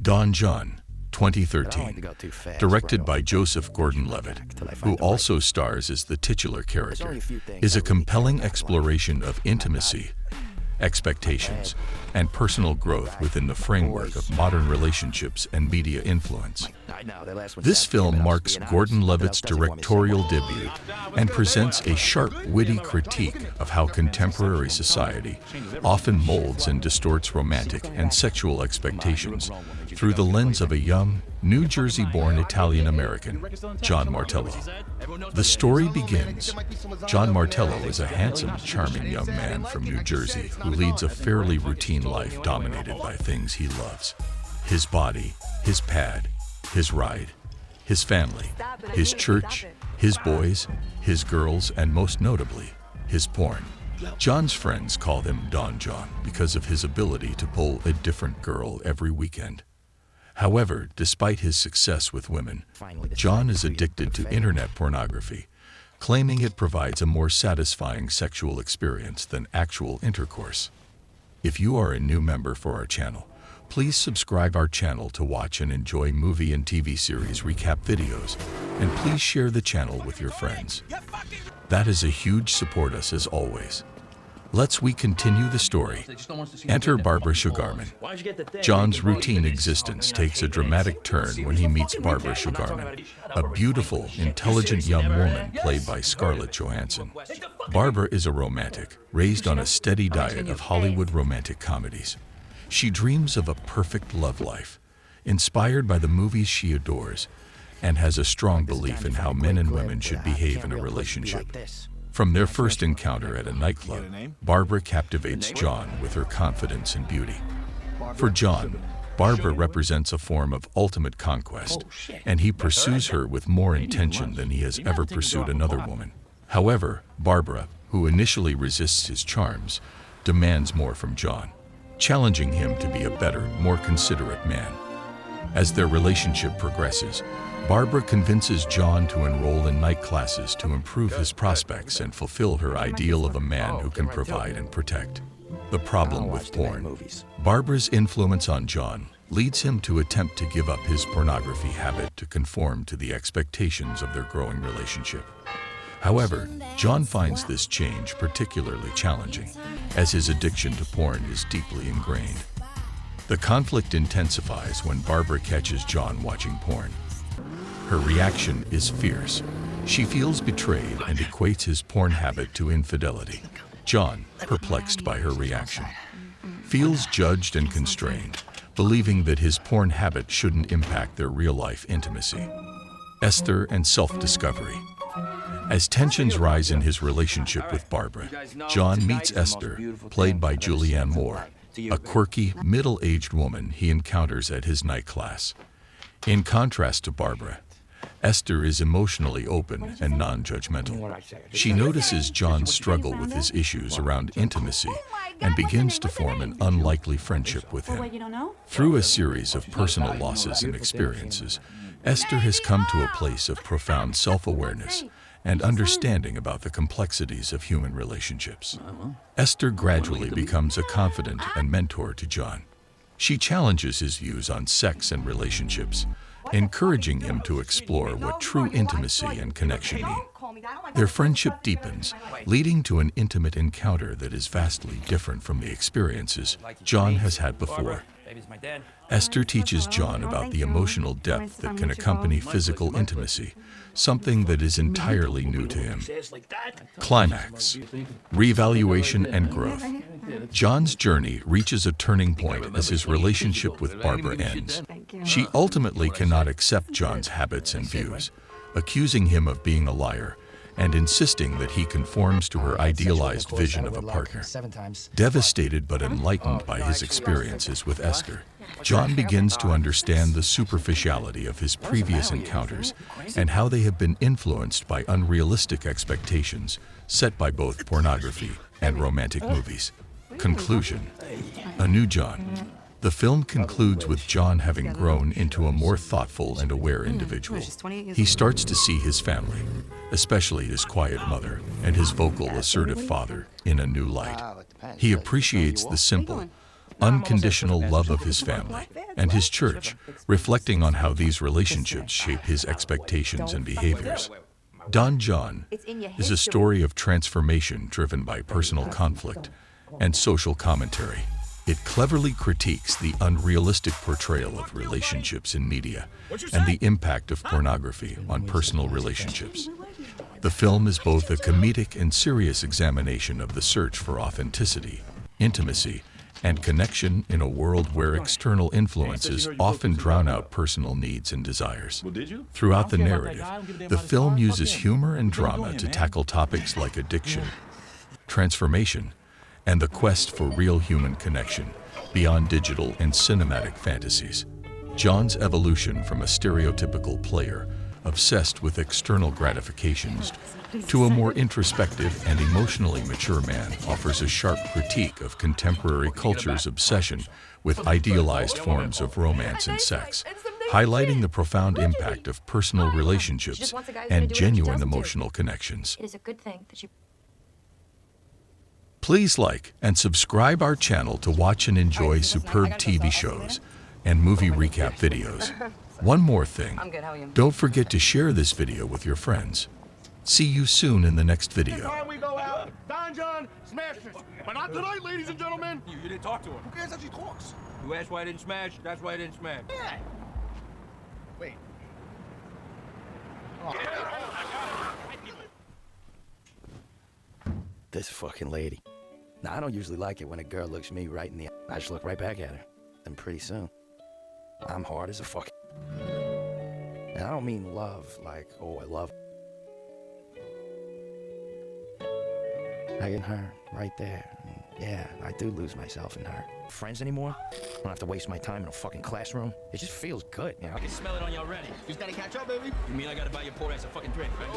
Don Jon, 2013, directed by Joseph Gordon-Levitt, who also stars as the titular character, is a compelling exploration of intimacy, expectations, and personal growth within the framework of modern relationships and media influence. This film marks Gordon-Levitt's directorial debut and presents a sharp, witty critique of how contemporary society often molds and distorts romantic and sexual expectations through the lens of a young, New Jersey-born Italian-American, Jon Martello. The story begins. Jon Martello is a handsome, charming young man from New Jersey who leads a fairly routine life dominated by things he loves: his body, his pad, his ride, his family, his church, his boys, his girls, and most notably, his porn. Jon's friends call him Don Jon because of his ability to pull a different girl every weekend. However, despite his success with women, Jon is addicted to internet pornography, claiming it provides a more satisfying sexual experience than actual intercourse. If you are a new member for our channel, please subscribe our channel to watch and enjoy movie and TV series recap videos, and please share the channel with your friends. That is a huge support us as always. We continue the story. Enter Barbara Sugarman. Jon's routine existence takes a dramatic turn when he meets Barbara Sugarman, a beautiful, intelligent young woman played by Scarlett Johansson. Barbara is a romantic, raised on a steady diet of Hollywood romantic comedies. She dreams of a perfect love life, inspired by the movies she adores, and has a strong belief in how men and women should behave in a relationship. From their first encounter at a nightclub, Barbara captivates Jon with her confidence and beauty. For Jon, Barbara represents a form of ultimate conquest, and he pursues her with more intention than he has ever pursued another woman. However, Barbara, who initially resists his charms, demands more from Jon, challenging him to be a better, more considerate man. As their relationship progresses, Barbara convinces Jon to enroll in night classes to improve his prospects and fulfill her ideal of a man who can provide and protect. The problem with porn. Barbara's influence on Jon leads him to attempt to give up his pornography habit to conform to the expectations of their growing relationship. However, Jon finds this change particularly challenging, as his addiction to porn is deeply ingrained. The conflict intensifies when Barbara catches Jon watching porn. Her reaction is fierce. She feels betrayed and equates his porn habit to infidelity. Jon, perplexed by her reaction, feels judged and constrained, believing that his porn habit shouldn't impact their real-life intimacy. Esther and self-discovery. As tensions rise in his relationship with Barbara, Jon meets Esther, played by Julianne Moore, a quirky, middle-aged woman he encounters at his night class. In contrast to Barbara, Esther is emotionally open and non-judgmental. She notices Jon's struggle with his issues around intimacy and begins to form an unlikely friendship with him. Through a series of personal losses and experiences, Esther has come to a place of profound self-awareness and understanding about the complexities of human relationships. Esther gradually becomes a confidant and mentor to Jon. She challenges his views on sex and relationships, encouraging him to explore what true intimacy and connection mean. Their friendship deepens, leading to an intimate encounter that is vastly different from the experiences Jon has had before. Esther teaches Jon about the emotional depth that can accompany physical intimacy, something that is entirely new to him. Climax, reevaluation and growth. Jon's journey reaches a turning point as his relationship with Barbara ends. She ultimately cannot accept Jon's habits and views, accusing him of being a liar and insisting that he conforms to her idealized vision of a partner. Devastated but enlightened by his experiences with Esther, Jon begins to understand the superficiality of his previous encounters and how they have been influenced by unrealistic expectations set by both pornography and romantic movies. Conclusion: A New Jon. The film concludes with Jon having grown into a more thoughtful and aware individual. He starts to see his family, especially his quiet mother and his vocal, assertive father, in a new light. He appreciates the simple, unconditional love of his family and his church, reflecting on how these relationships shape his expectations and behaviors. Don Jon is a story of transformation driven by personal conflict and social commentary. It cleverly critiques the unrealistic portrayal of relationships in media and the impact of pornography on personal relationships. The film is both a comedic and serious examination of the search for authenticity, intimacy, and connection in a world where external influences often drown out personal needs and desires. Throughout the narrative, the film uses humor and drama to tackle topics like addiction, transformation, and the quest for real human connection beyond digital and cinematic fantasies. Jon's evolution from a stereotypical player obsessed with external gratifications to a more introspective and emotionally mature man offers a sharp critique of contemporary culture's obsession with idealized forms of romance and sex, highlighting the profound impact of personal relationships and genuine emotional connections. It is a good thing that you... Please like and subscribe our channel to watch and enjoy superb TV shows and movie recap videos. One more thing, don't forget to share this video with your friends. See you soon in the next video. We go out. Don Jon smashed us. But not tonight, ladies and gentlemen. You didn't talk to him. Who cares how she talks? You asked why I didn't smash, that's why I didn't smash. Yeah. Wait. This fucking lady. Now, I don't usually like it when a girl looks me right in the eye. I just look right back at her. Then pretty soon, I'm hard as a fucking... And I don't mean love like, oh, I love... Like in her, right there. Yeah, I do lose myself in her. Friends anymore? I don't have to waste my time in a fucking classroom. It just feels good, you know? I can smell it on you already. Just gotta catch up, baby. You mean I gotta buy your poor ass a fucking drink, right?